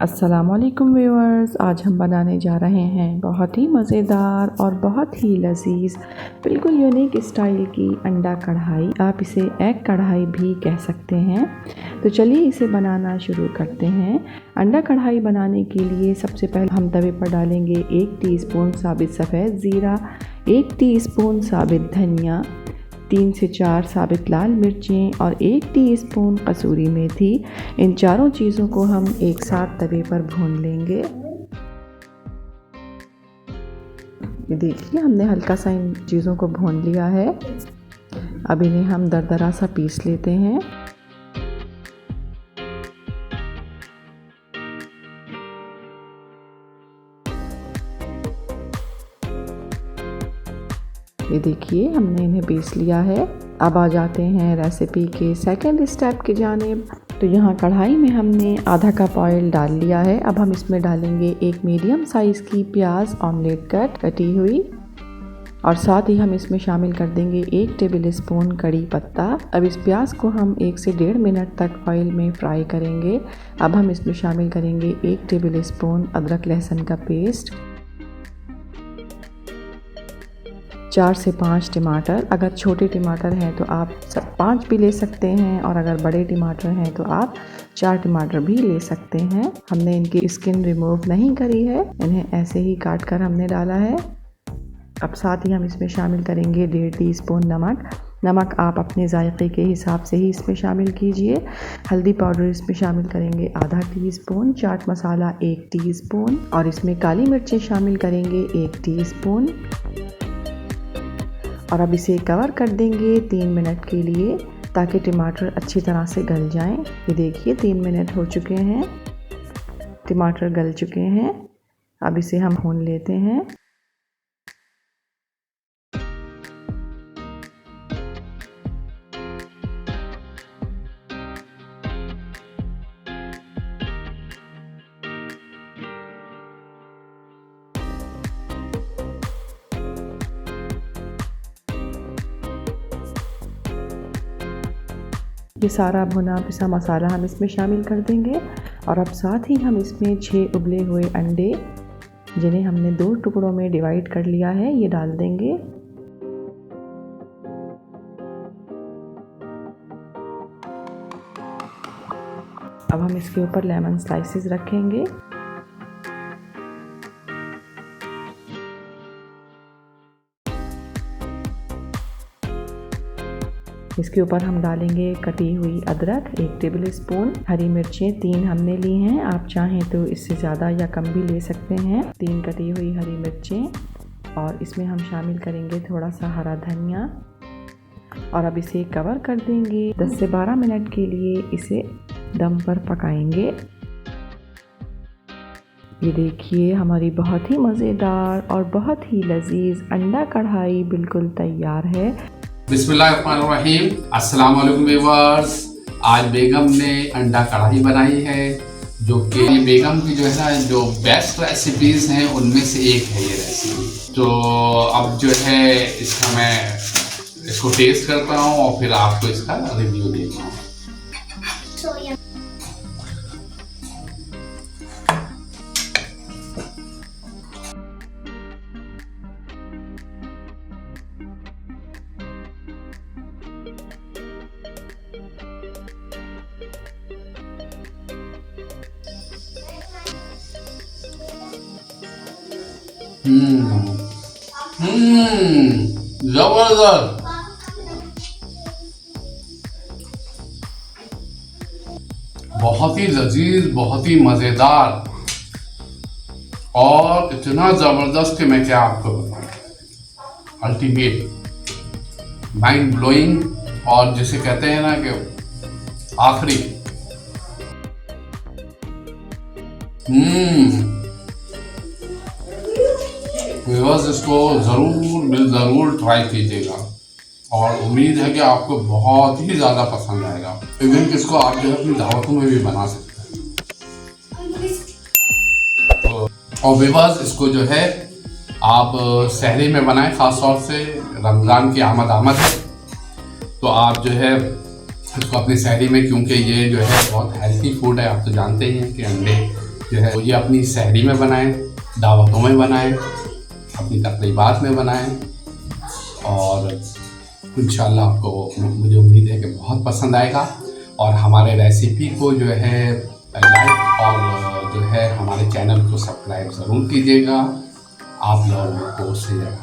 अस्सलामुअलैकुम व्यूअर्स, आज हम बनाने जा रहे हैं बहुत ही मज़ेदार और बहुत ही लजीज बिल्कुल यूनिक स्टाइल की अंडा कढ़ाई। आप इसे एग कढ़ाई भी कह सकते हैं। तो चलिए इसे बनाना शुरू करते हैं। अंडा कढ़ाई बनाने के लिए सबसे पहले हम तवे पर डालेंगे 1 टीस्पून साबित सफ़ेद ज़ीरा, 1 टीस्पून साबित धनिया, 3 से 4 साबित लाल मिर्चें और 1 टीस्पून कसूरी मेथी। इन चारों चीज़ों को हम एक साथ तवे पर भून लेंगे। ये देखिए, हमने हल्का सा इन चीज़ों को भून लिया है। अब इन्हें हम दरदरा सा पीस लेते हैं। ये देखिए, हमने इन्हें पीस लिया है। अब आ जाते हैं रेसिपी के सेकंड स्टेप की जानिब। तो यहाँ कढ़ाई में हमने आधा कप ऑयल डाल लिया है। अब हम इसमें डालेंगे एक मीडियम साइज़ की प्याज ऑमलेट कटी हुई, और साथ ही हम इसमें शामिल कर देंगे 1 टेबल स्पून कड़ी पत्ता। अब इस प्याज को हम 1 से 1.5 मिनट तक ऑयल में फ्राई करेंगे। अब हम इसमें शामिल करेंगे 1 टेबल स्पून अदरक लहसुन का पेस्ट, 4 से 5 टमाटर। अगर छोटे टमाटर हैं तो आप 5 भी ले सकते हैं, और अगर बड़े टमाटर हैं तो आप 4 टमाटर भी ले सकते हैं। हमने इनकी स्किन रिमूव नहीं करी है, इन्हें ऐसे ही काट कर हमने डाला है। अब साथ ही हम इसमें शामिल करेंगे 1.5 टीस्पून नमक आप अपने जायके के हिसाब से ही इसमें शामिल कीजिए। हल्दी पाउडर इसमें शामिल करेंगे आधा टीस्पून, चाट मसाला 1 टीस्पून, और इसमें काली मिर्चें शामिल करेंगे 1 टीस्पून। और अब इसे कवर कर देंगे 3 मिनट के लिए, ताकि टमाटर अच्छी तरह से गल जाएं। ये देखिए, 3 मिनट हो चुके हैं, टमाटर गल चुके हैं। अब इसे हम भून लेते हैं। ये सारा भुना पिसा मसाला हम इसमें शामिल कर देंगे, और अब साथ ही हम इसमें 6 उबले हुए अंडे, जिन्हें हमने 2 टुकड़ों में डिवाइड कर लिया है, ये डाल देंगे। अब हम इसके ऊपर लेमन स्लाइसेस रखेंगे। इसके ऊपर हम डालेंगे कटी हुई अदरक 1 टेबल स्पून, हरी मिर्चें 3 हमने ली हैं, आप चाहें तो इससे ज़्यादा या कम भी ले सकते हैं। 3 कटी हुई हरी मिर्चें, और इसमें हम शामिल करेंगे थोड़ा सा हरा धनिया, और अब इसे कवर कर देंगे। 10 से 12 मिनट के लिए इसे दम पर पकाएंगे। ये देखिए, हमारी बहुत ही मज़ेदार और बहुत ही लजीज अंडा कढ़ाई बिल्कुल तैयार है। बिस्मिल्लाहिर्रहमानिर्रहीम। अस्सलाम वालेकुम व्यूअर्स। आज बेगम ने अंडा कढ़ाई बनाई है, जो कि बेगम की जो है ना, जो बेस्ट रेसिपीज़ हैं उनमें से एक है ये रेसिपी। तो अब जो है इसका मैं इसको टेस्ट करता हूँ और फिर आपको इसका रिव्यू देता हूँ। जबरदस्त। बहुत ही लजीज, बहुत ही मज़ेदार, और इतना ज़बरदस्त कि मैं क्या आपको बताऊं। अल्टीमेट, माइंड ब्लोइंग, और जिसे कहते हैं ना कि आखिरी। व्यूअर्स, इसको ज़रूर ट्राई कीजिएगा, और उम्मीद है कि आपको बहुत ही ज़्यादा पसंद आएगा। इवन इसको आप जो है अपनी दावतों में भी बना सकते हैं। और व्यूअर्स, इसको जो है आप सहरी में बनाएं, ख़ास तौर से रमज़ान की आमद है, तो आप जो है इसको अपनी सहरी में, क्योंकि ये जो है बहुत हेल्थी फूड है, आप तो जानते ही हैं कि अंडे जो है ये अपनी सहरी में बनाएं, दावतों में बनाएं, अपनी तकरीबात में बनाएं और इंशाल्लाह आपको मुझे उम्मीद है कि बहुत पसंद आएगा। और हमारे रेसिपी को जो है लाइक और जो है हमारे चैनल को सब्सक्राइब ज़रूर कीजिएगा। आप लोगों को शेयर